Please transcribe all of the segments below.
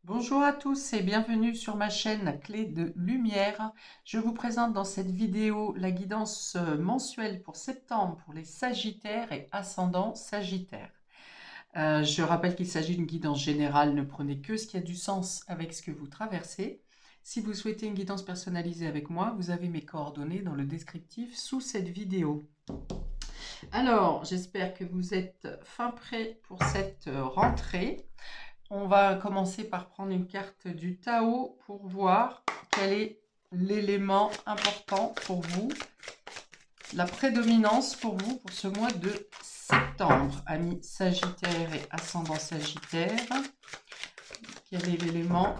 Bonjour à tous et bienvenue sur ma chaîne Clé de Lumière. Je vous présente dans cette vidéo la guidance mensuelle pour septembre pour les Sagittaires et ascendants Sagittaires. Je rappelle qu'il s'agit d'une guidance générale, ne prenez que ce qui a du sens avec ce que vous traversez. Si vous souhaitez une guidance personnalisée avec moi, vous avez mes coordonnées dans le descriptif sous cette vidéo. Alors, j'espère que vous êtes fin prêts pour cette rentrée. On va commencer par prendre une carte du Tao pour voir quel est l'élément important pour vous, la prédominance pour vous pour ce mois de septembre. Amis Sagittaire et ascendant Sagittaire, quel est l'élément,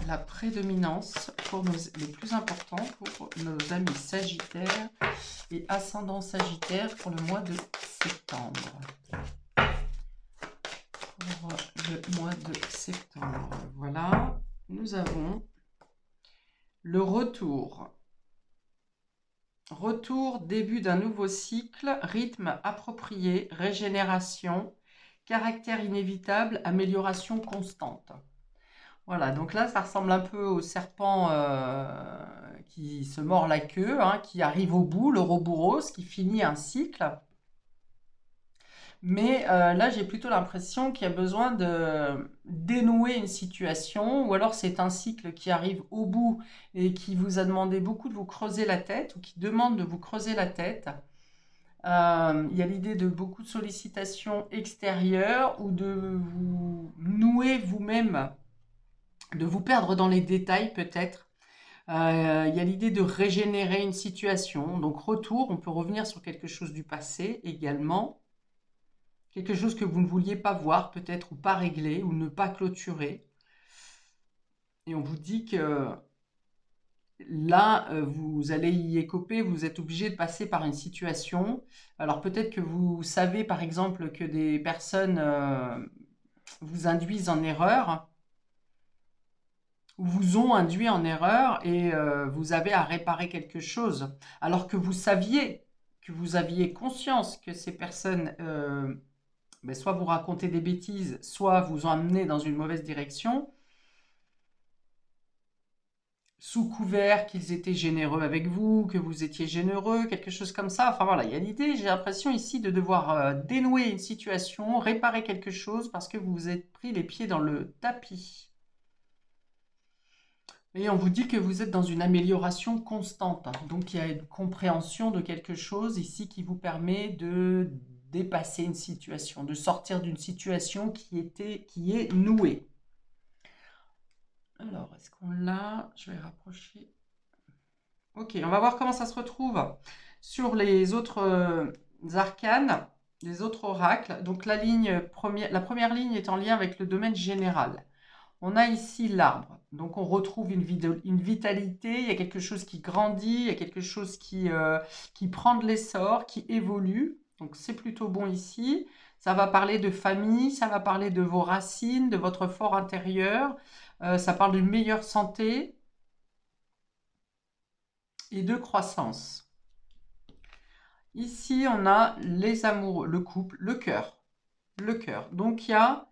la prédominance pour le plus important pour nos amis Sagittaires et ascendant Sagittaire pour le mois de septembre. Pour le mois de septembre. Voilà, nous avons le retour. Retour, début d'un nouveau cycle, rythme approprié, régénération, caractère inévitable, amélioration constante. Voilà, donc là, ça ressemble un peu au serpent qui se mord la queue, hein, qui arrive au bout, l'Ouroboros, qui finit un cycle. Mais là, j'ai plutôt l'impression qu'il y a besoin de dénouer une situation, ou alors c'est un cycle qui arrive au bout et qui vous a demandé beaucoup de vous creuser la tête, ou qui demande de vous creuser la tête. Il y a l'idée de beaucoup de sollicitations extérieures, ou de vous nouer vous-même, de vous perdre dans les détails peut-être. Il y a l'idée de régénérer une situation. Donc retour, on peut revenir sur quelque chose du passé également. Quelque chose que vous ne vouliez pas voir peut-être, ou pas régler, ou ne pas clôturer. Et on vous dit que là, vous allez y écoper, vous êtes obligé de passer par une situation. Alors peut-être que vous savez par exemple que des personnes vous induisent en erreur, ou vous ont induit en erreur, et vous avez à réparer quelque chose. Alors que vous saviez, que vous aviez conscience que ces personnes soit vous racontez des bêtises, soit vous emmenez dans une mauvaise direction, sous couvert qu'ils étaient généreux avec vous, que vous étiez généreux, quelque chose comme ça. Enfin voilà, il y a l'idée, j'ai l'impression ici de devoir dénouer une situation, réparer quelque chose parce que vous vous êtes pris les pieds dans le tapis. Et on vous dit que vous êtes dans une amélioration constante. Donc il y a une compréhension de quelque chose ici qui vous permet de dépasser une situation, de sortir d'une situation qui est nouée. Alors, est-ce qu'on l'a? Je vais rapprocher. Ok, on va voir comment ça se retrouve sur les autres arcanes, les autres oracles. Donc la première ligne est en lien avec le domaine général. On a ici l'arbre. Donc on retrouve une vitalité, il y a quelque chose qui grandit, il y a quelque chose qui prend de l'essor, qui évolue. Donc c'est plutôt bon ici. Ça va parler de famille, ça va parler de vos racines, de votre fort intérieur. Ça parle d'une meilleure santé et de croissance. Ici, on a les amoureux, le couple, le cœur. Le cœur. Donc il y a...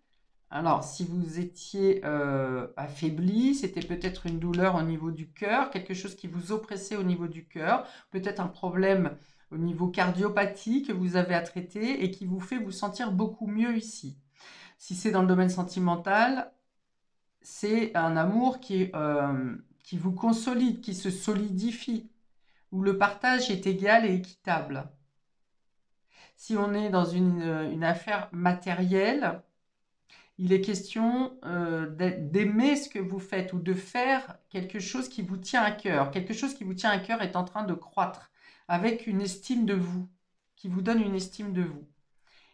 Alors, si vous étiez affaibli, c'était peut-être une douleur au niveau du cœur, quelque chose qui vous oppressait au niveau du cœur, peut-être un problème au niveau cardiopathie que vous avez à traiter et qui vous fait vous sentir beaucoup mieux ici. Si c'est dans le domaine sentimental, c'est un amour qui vous consolide, qui se solidifie, où le partage est égal et équitable. Si on est dans une affaire matérielle, il est question d'aimer ce que vous faites ou de faire quelque chose qui vous tient à cœur. Quelque chose qui vous tient à cœur est en train de croître avec une estime de vous, qui vous donne une estime de vous.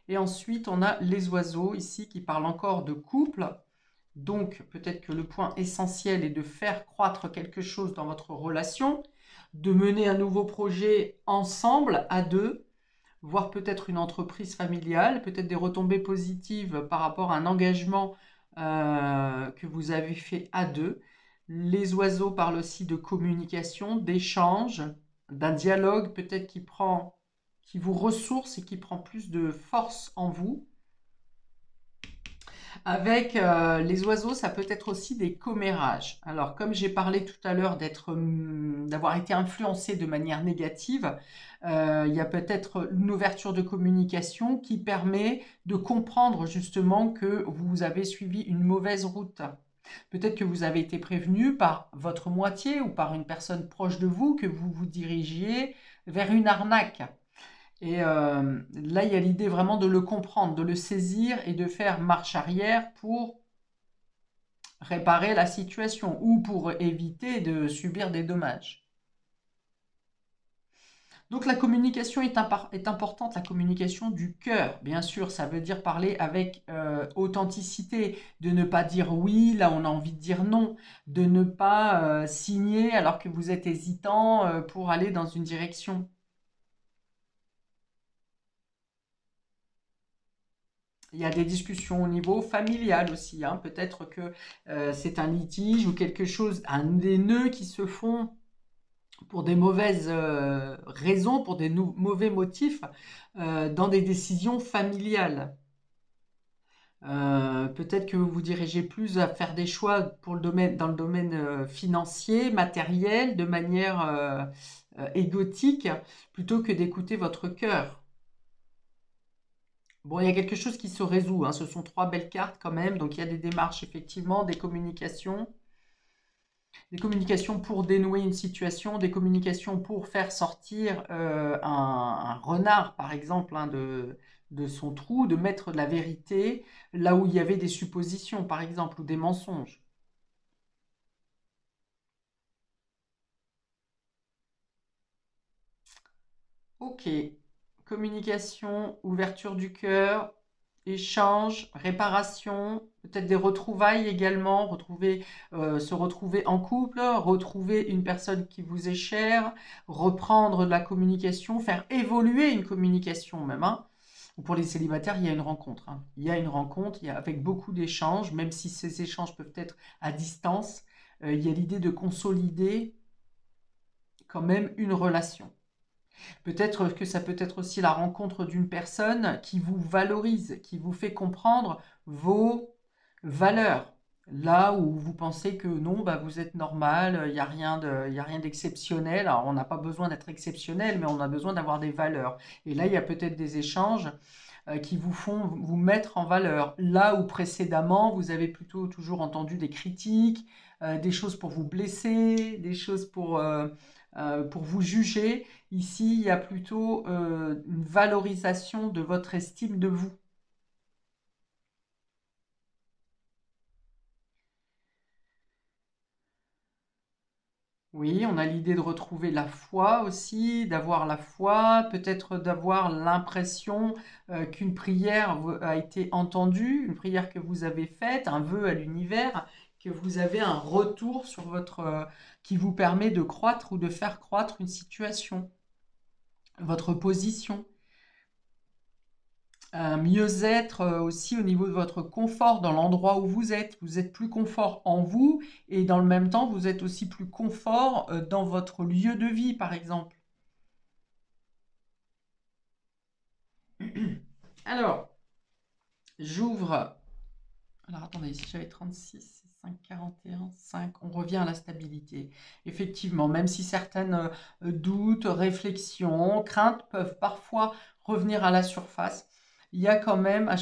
Et ensuite, on a les oiseaux ici qui parlent encore de couple. Donc, peut-être que le point essentiel est de faire croître quelque chose dans votre relation, de mener un nouveau projet ensemble, à deux, voire peut-être une entreprise familiale, peut-être des retombées positives par rapport à un engagement que vous avez fait à deux. Les oiseaux parlent aussi de communication, d'échange, d'un dialogue peut-être qui vous ressource et qui prend plus de force en vous. Avec les oiseaux, ça peut être aussi des commérages. Alors, comme j'ai parlé tout à l'heure d'avoir été influencé de manière négative, il y a peut-être une ouverture de communication qui permet de comprendre justement que vous avez suivi une mauvaise route. Peut-être que vous avez été prévenu par votre moitié ou par une personne proche de vous que vous vous dirigiez vers une arnaque. Et là, il y a l'idée vraiment de le comprendre, de le saisir et de faire marche arrière pour réparer la situation ou pour éviter de subir des dommages. Donc la communication est importante, la communication du cœur. Bien sûr, ça veut dire parler avec authenticité, de ne pas dire oui, là on a envie de dire non, de ne pas signer alors que vous êtes hésitant pour aller dans une direction. Il y a des discussions au niveau familial aussi, hein. Peut-être que c'est un litige ou quelque chose, un des nœuds qui se font pour des mauvaises raisons, pour des mauvais motifs, dans des décisions familiales. Peut-être que vous vous dirigez plus à faire des choix pour dans le domaine financier, matériel, de manière égotique, plutôt que d'écouter votre cœur. Bon, il y a quelque chose qui se résout, hein. Ce sont trois belles cartes quand même. Donc, il y a des démarches, effectivement, des communications pour dénouer une situation, des communications pour faire sortir un renard, par exemple, hein, de son trou, de mettre de la vérité là où il y avait des suppositions, par exemple, ou des mensonges. Ok. Communication, ouverture du cœur, échange, réparation, peut-être des retrouvailles également, se retrouver en couple, retrouver une personne qui vous est chère, reprendre la communication, faire évoluer une communication même, hein. Ou pour les célibataires, il y a une rencontre, hein. Il y a une rencontre, avec beaucoup d'échanges, même si ces échanges peuvent être à distance, il y a l'idée de consolider quand même une relation. Peut-être que ça peut être aussi la rencontre d'une personne qui vous valorise, qui vous fait comprendre vos valeurs. Là où vous pensez que non, bah vous êtes normal, il y a rien d'exceptionnel. Alors on n'a pas besoin d'être exceptionnel, mais on a besoin d'avoir des valeurs. Et là, il y a peut-être des échanges qui vous font vous mettre en valeur. Là où précédemment, vous avez plutôt toujours entendu des critiques, des choses pour vous blesser, des choses pour vous juger. Ici, il y a plutôt une valorisation de votre estime de vous. Oui, on a l'idée de retrouver la foi aussi, d'avoir la foi, peut-être d'avoir l'impression qu'une prière a été entendue, une prière que vous avez faite, un vœu à l'univers, que vous avez un retour sur qui vous permet de croître ou de faire croître une situation, votre position. Un mieux-être aussi au niveau de votre confort dans l'endroit où vous êtes. Vous êtes plus confort en vous et dans le même temps, vous êtes aussi plus confort dans votre lieu de vie, par exemple. Alors, j'ouvre. Alors, attendez, si j'avais 36, 5, 41, 5, on revient à la stabilité. Effectivement, même si certaines doutes, réflexions, craintes peuvent parfois revenir à la surface, il y a quand même à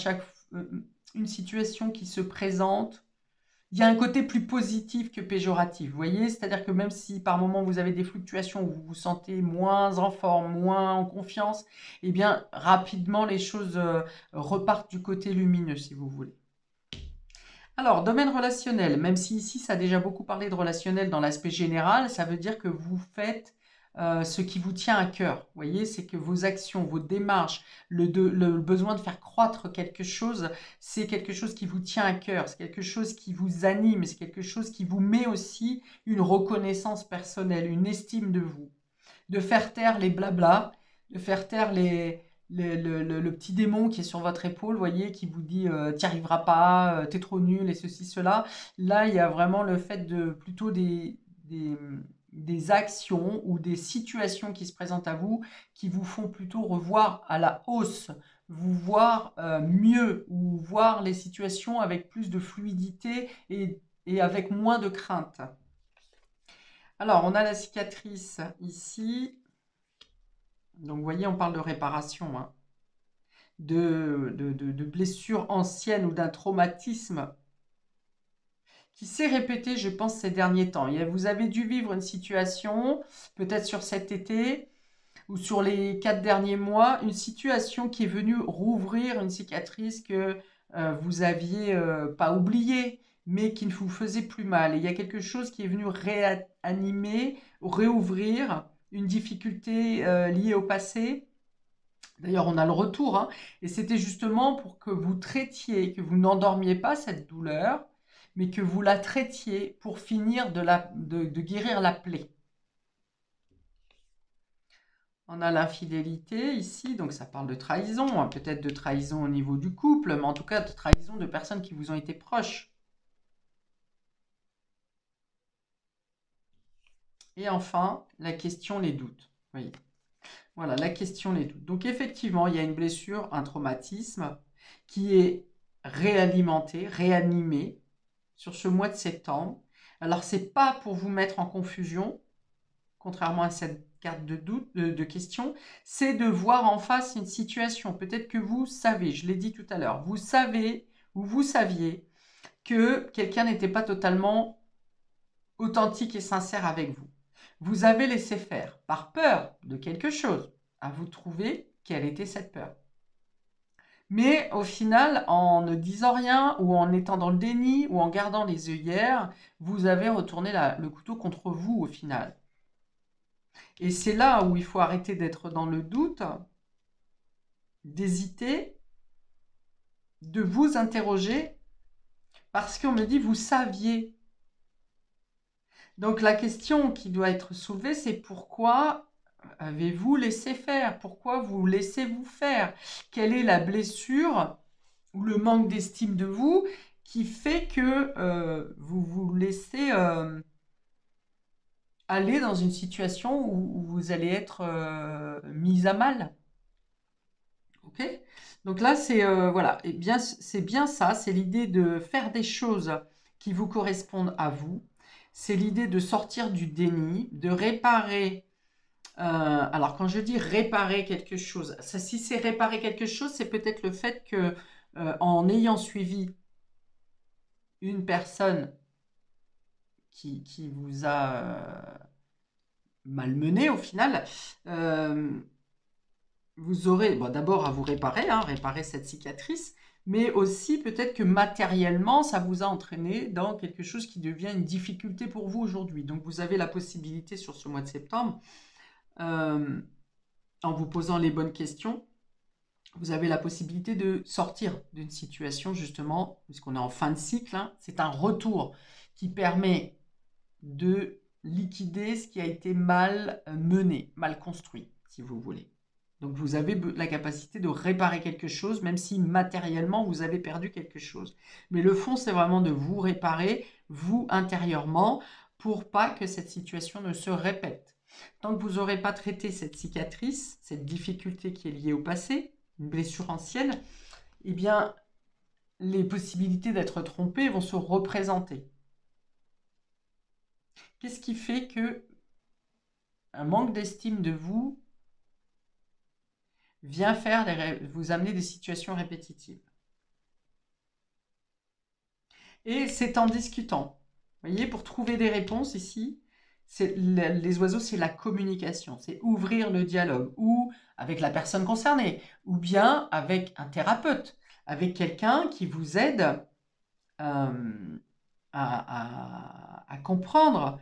une situation qui se présente. Il y a un côté plus positif que péjoratif, vous voyez? C'est-à-dire que même si par moment vous avez des fluctuations où vous vous sentez moins en forme, moins en confiance, eh bien rapidement les choses repartent du côté lumineux, si vous voulez. Alors, domaine relationnel, même si ici ça a déjà beaucoup parlé de relationnel dans l'aspect général, ça veut dire que vous faites ce qui vous tient à cœur. Vous voyez, c'est que vos actions, vos démarches, le besoin de faire croître quelque chose, c'est quelque chose qui vous tient à cœur, c'est quelque chose qui vous anime, c'est quelque chose qui vous met aussi une reconnaissance personnelle, une estime de vous. De faire taire les blablas, de faire taire le petit démon qui est sur votre épaule, voyez, qui vous dit t'y arriveras pas, t'es trop nul et ceci, cela. Là, il y a vraiment le fait de plutôt des actions ou des situations qui se présentent à vous qui vous font plutôt revoir à la hausse vous voir mieux ou voir les situations avec plus de fluidité et avec moins de crainte. Alors, on a la cicatrice ici. Donc, vous voyez, on parle de réparation, hein, de blessures anciennes ou d'un traumatisme qui s'est répété, je pense, ces derniers temps. Vous avez dû vivre une situation, peut-être sur cet été ou sur les 4 derniers mois, une situation qui est venue rouvrir une cicatrice que vous aviez pas oubliée, mais qui ne vous faisait plus mal. Et il y a quelque chose qui est venu réanimer, réouvrir une difficulté liée au passé. D'ailleurs, on a le retour, hein, et c'était justement pour que vous traitiez, que vous n'endormiez pas cette douleur, mais que vous la traitiez pour finir de guérir la plaie. On a l'infidélité ici, donc ça parle de trahison, hein, peut-être de trahison au niveau du couple, mais en tout cas de trahison de personnes qui vous ont été proches. Et enfin, la question, les doutes. Vous voyez. Voilà, la question, les doutes. Donc effectivement, il y a une blessure, un traumatisme qui est réalimenté, réanimé sur ce mois de septembre. Alors, c'est pas pour vous mettre en confusion, contrairement à cette carte de doute, de question, c'est de voir en face une situation. Peut-être que vous savez, je l'ai dit tout à l'heure, vous savez ou vous saviez que quelqu'un n'était pas totalement authentique et sincère avec vous. Vous avez laissé faire par peur de quelque chose. À vous de trouver quelle était cette peur. Mais au final, en ne disant rien, ou en étant dans le déni, ou en gardant les œillères, vous avez retourné le couteau contre vous au final. Et c'est là où il faut arrêter d'être dans le doute, d'hésiter, de vous interroger, parce qu'on me dit, vous saviez. Donc la question qui doit être soulevée, c'est pourquoi avez-vous laissé faire? Pourquoi vous laissez-vous faire? Quelle est la blessure ou le manque d'estime de vous qui fait que vous vous laissez aller dans une situation où vous allez être mis à mal? Ok. Donc là, c'est voilà, et bien, c'est bien ça, c'est l'idée de faire des choses qui vous correspondent à vous. C'est l'idée de sortir du déni, de réparer. Alors, quand je dis réparer quelque chose, ça, si c'est réparer quelque chose, c'est peut-être le fait que, en ayant suivi une personne qui vous a malmené au final, vous aurez d'abord à vous réparer, hein, réparer cette cicatrice, mais aussi peut-être que matériellement, ça vous a entraîné dans quelque chose qui devient une difficulté pour vous aujourd'hui. Donc vous avez la possibilité sur ce mois de septembre, en vous posant les bonnes questions, vous avez la possibilité de sortir d'une situation justement, puisqu'on est en fin de cycle, hein, c'est un retour qui permet de liquider ce qui a été mal mené, mal construit, si vous voulez. Donc vous avez la capacité de réparer quelque chose, même si matériellement vous avez perdu quelque chose. Mais le fond, c'est vraiment de vous réparer, vous intérieurement, pour pas que cette situation ne se répète. Tant que vous n'aurez pas traité cette cicatrice, cette difficulté qui est liée au passé, une blessure ancienne, eh bien, les possibilités d'être trompé vont se représenter. Qu'est-ce qui fait que un manque d'estime de vous vient vous amener des situations répétitives? Et c'est en discutant. Vous voyez, pour trouver des réponses ici, les oiseaux, c'est la communication, c'est ouvrir le dialogue, ou avec la personne concernée, ou bien avec un thérapeute, avec quelqu'un qui vous aide à comprendre,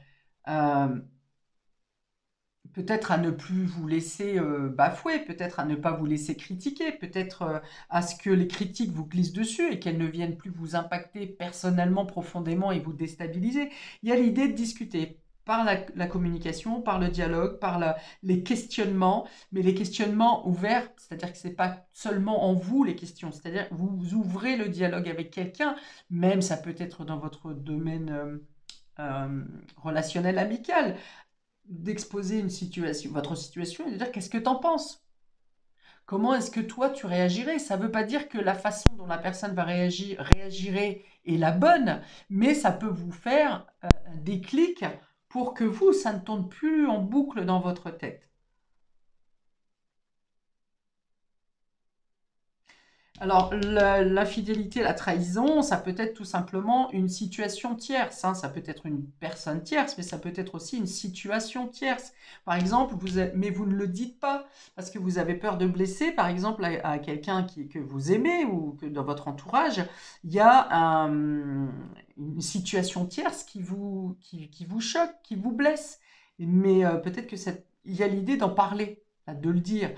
peut-être à ne plus vous laisser bafouer, peut-être à ne pas vous laisser critiquer, peut-être à ce que les critiques vous glissent dessus et qu'elles ne viennent plus vous impacter personnellement, profondément et vous déstabiliser. Il y a l'idée de discuter par la communication, par le dialogue, par les questionnements, mais les questionnements ouverts, c'est-à-dire que ce n'est pas seulement en vous les questions, c'est-à-dire que vous ouvrez le dialogue avec quelqu'un, même ça peut être dans votre domaine relationnel amical, d'exposer votre situation et de dire qu'est-ce que tu en penses? Comment est-ce que toi, tu réagirais? Ça ne veut pas dire que la façon dont la personne va réagirait est la bonne, mais ça peut vous faire un déclic pour que vous, ça ne tourne plus en boucle dans votre tête. Alors, l'infidélité, la trahison, ça peut être tout simplement une situation tierce, hein. Ça peut être une personne tierce, mais ça peut être aussi une situation tierce. Par exemple, mais vous ne le dites pas parce que vous avez peur de blesser, par exemple, à quelqu'un que vous aimez ou que dans votre entourage, il y a une situation tierce qui vous choque, qui vous blesse. Mais peut-être que il y a l'idée d'en parler, de le dire.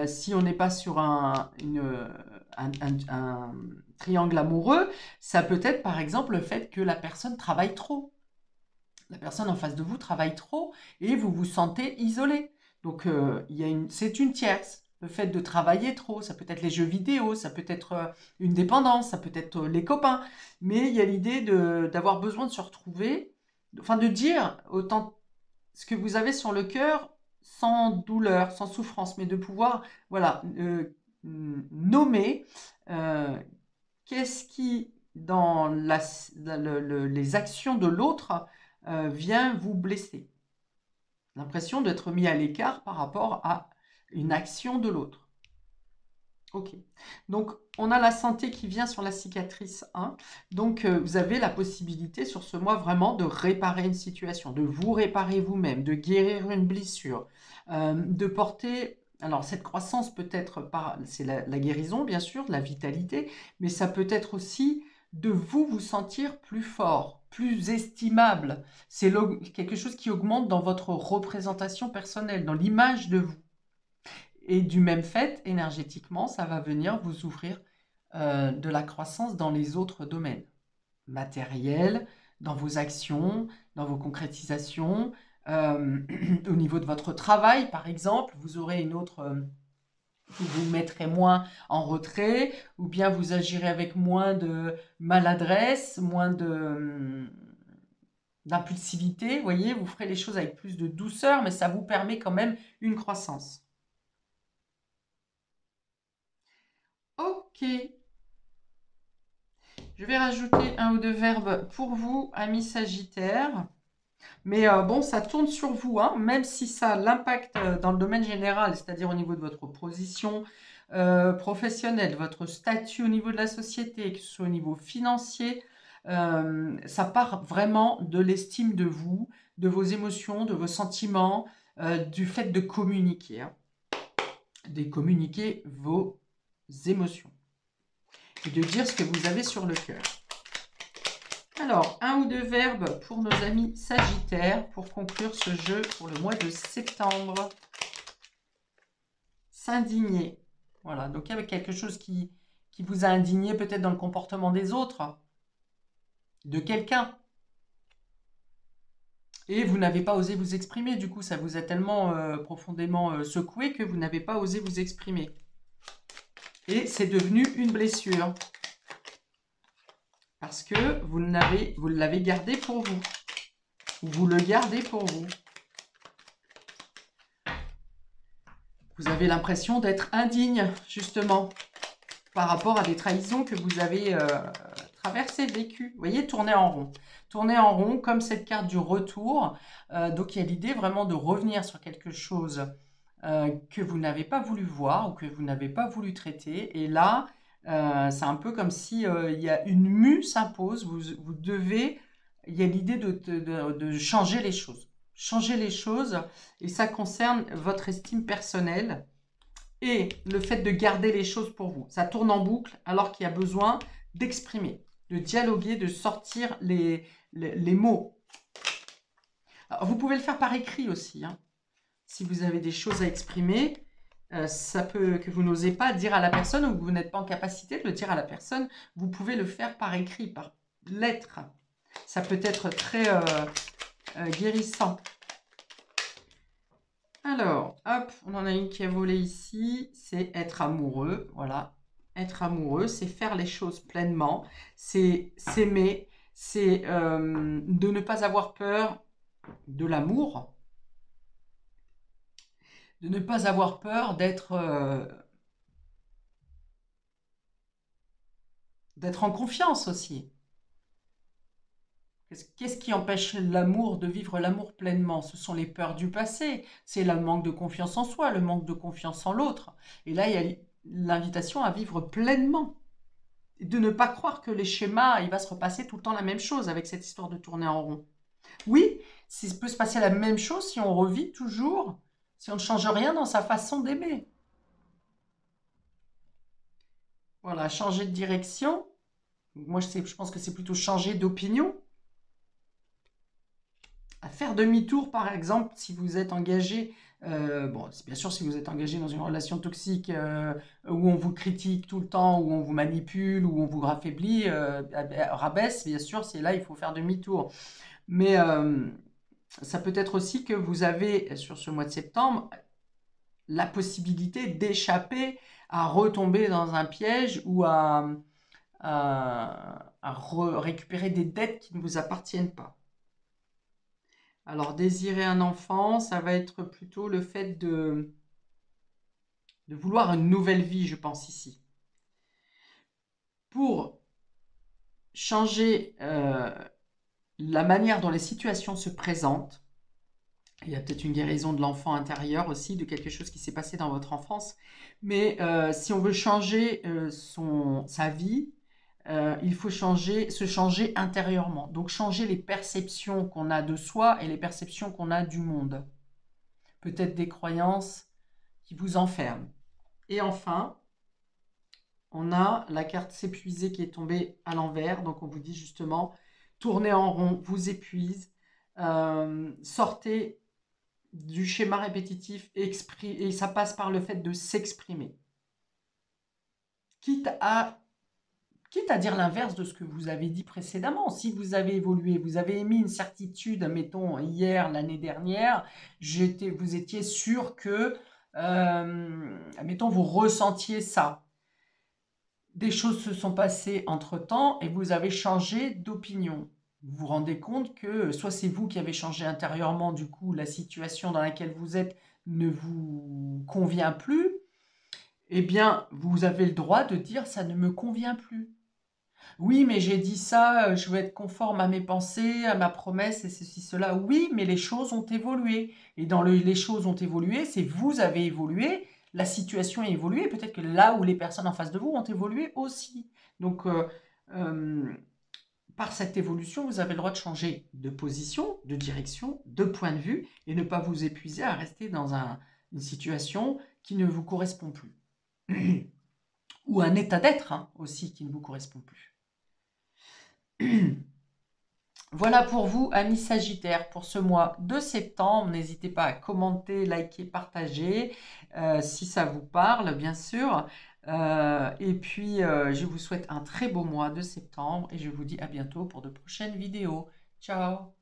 Si on n'est pas sur un triangle amoureux, ça peut être par exemple le fait que la personne travaille trop. La personne en face de vous travaille trop et vous vous sentez isolé. Donc c'est une tierce. Le fait de travailler trop, ça peut être les jeux vidéo, ça peut être une dépendance, ça peut être les copains. Mais il y a l'idée d'avoir besoin de se retrouver, enfin de dire autant ce que vous avez sur le cœur sans douleur, sans souffrance, mais de pouvoir, voilà, nommer euh, qu'est-ce qui, dans les actions de l'autre, vient vous blesser. L'impression d'être mis à l'écart par rapport à une action de l'autre. Ok. Donc, on a la santé qui vient sur la cicatrice 1. Donc, vous avez la possibilité sur ce mois vraiment de réparer une situation, de vous réparer vous-même, de guérir une blessure, de porter... Alors, cette croissance peut être c'est la guérison, bien sûr, de la vitalité, mais ça peut être aussi de vous sentir plus fort, plus estimable. C'est quelque chose qui augmente dans votre représentation personnelle, dans l'image de vous. Et du même fait, énergétiquement, ça va venir vous ouvrir de la croissance dans les autres domaines matériels, dans vos actions, dans vos concrétisations. Au niveau de votre travail, par exemple, vous aurez une autre... vous vous mettrez moins en retrait, ou bien vous agirez avec moins de maladresse, moins d'impulsivité. Vous voyez, vous ferez les choses avec plus de douceur, mais ça vous permet quand même une croissance. Ok, je vais rajouter un ou deux verbes pour vous, amis Sagittaires. Mais bon, ça tourne sur vous, hein, même si ça a l'impact dans le domaine général, c'est-à-dire au niveau de votre position professionnelle, votre statut au niveau de la société, que ce soit au niveau financier, ça part vraiment de l'estime de vous, de vos émotions, de vos sentiments, du fait de communiquer, hein, de communiquer vos émotions et de dire ce que vous avez sur le cœur. Alors, un ou deux verbes pour nos amis Sagittaires pour conclure ce jeu pour le mois de septembre. S'indigner. Voilà, donc il y avait quelque chose qui vous a indigné peut-être dans le comportement des autres, de quelqu'un. Et vous n'avez pas osé vous exprimer, du coup ça vous a tellement profondément secoué que vous n'avez pas osé vous exprimer. Et c'est devenu une blessure. Parce que vous l'avez gardé pour vous. Vous le gardez pour vous. Vous avez l'impression d'être indigne, justement, par rapport à des trahisons que vous avez traversées, vécues. Vous voyez, tourner en rond. Tourner en rond, comme cette carte du retour. Donc, il y a l'idée vraiment de revenir sur quelque chose que vous n'avez pas voulu voir ou que vous n'avez pas voulu traiter. Et là, c'est un peu comme si il y a une mue s'impose. Vous devez... Il y a l'idée de changer les choses. Changer les choses, et ça concerne votre estime personnelle et le fait de garder les choses pour vous. Ça tourne en boucle alors qu'il y a besoin d'exprimer, de dialoguer, de sortir les mots. Alors, vous pouvez le faire par écrit aussi, hein. Si vous avez des choses à exprimer, ça peut que vous n'osez pas dire à la personne ou que vous n'êtes pas en capacité de le dire à la personne, vous pouvez le faire par écrit, par lettre. Ça peut être très guérissant. Alors, hop, on en a une qui a volé ici, c'est être amoureux, voilà. Être amoureux, c'est faire les choses pleinement, c'est s'aimer, c'est de ne pas avoir peur de l'amour, de ne pas avoir peur d'être en confiance aussi. Qu'est-ce qui empêche l'amour de vivre l'amour pleinement? Ce sont les peurs du passé, c'est le manque de confiance en soi, le manque de confiance en l'autre. Et là, il y a l'invitation à vivre pleinement. Et de ne pas croire que les schémas, il va se repasser tout le temps la même chose avec cette histoire de tourner en rond. Oui, il peut se passer la même chose si on revit toujours, si on ne change rien dans sa façon d'aimer. Voilà, changer de direction. Moi, je pense que c'est plutôt changer d'opinion. À faire demi-tour, par exemple, si vous êtes engagé, bon, bien sûr, si vous êtes engagé dans une relation toxique où on vous critique tout le temps, où on vous manipule, où on vous affaiblit, rabaisse, bien sûr, c'est là il faut faire demi-tour. Mais ça peut être aussi que vous avez, sur ce mois de septembre, la possibilité d'échapper à retomber dans un piège ou à récupérer des dettes qui ne vous appartiennent pas. Alors, désirer un enfant, ça va être plutôt le fait de vouloir une nouvelle vie, je pense ici. Pour changer la manière dont les situations se présentent, il y a peut-être une guérison de l'enfant intérieur aussi, de quelque chose qui s'est passé dans votre enfance, mais si on veut changer sa vie, il faut se changer intérieurement. Donc changer les perceptions qu'on a de soi et les perceptions qu'on a du monde. Peut-être des croyances qui vous enferment. Et enfin, on a la carte s'épuiser qui est tombée à l'envers. Donc on vous dit justement, tourner en rond vous épuise. Sortez du schéma répétitif et ça passe par le fait de s'exprimer. Quitte à dire l'inverse de ce que vous avez dit précédemment. Si vous avez évolué, vous avez émis une certitude, mettons hier, l'année dernière, vous étiez sûr que, mettons, vous ressentiez ça. Des choses se sont passées entre-temps et vous avez changé d'opinion. Vous vous rendez compte que soit c'est vous qui avez changé intérieurement, du coup la situation dans laquelle vous êtes ne vous convient plus, eh bien vous avez le droit de dire ça ne me convient plus. Oui, mais j'ai dit ça, je veux être conforme à mes pensées, à ma promesse et ceci, cela. Oui, mais les choses ont évolué. Et dans les choses ont évolué, c'est vous avez évolué, la situation a évolué. Peut-être que là où les personnes en face de vous ont évolué aussi. Donc, par cette évolution, vous avez le droit de changer de position, de direction, de point de vue et ne pas vous épuiser à rester dans une situation qui ne vous correspond plus. Ou un état d'être aussi qui ne vous correspond plus. Voilà pour vous, amis Sagittaires, pour ce mois de septembre. N'hésitez pas à commenter, liker, partager, si ça vous parle, bien sûr. Et puis, je vous souhaite un très beau mois de septembre et je vous dis à bientôt pour de prochaines vidéos. Ciao!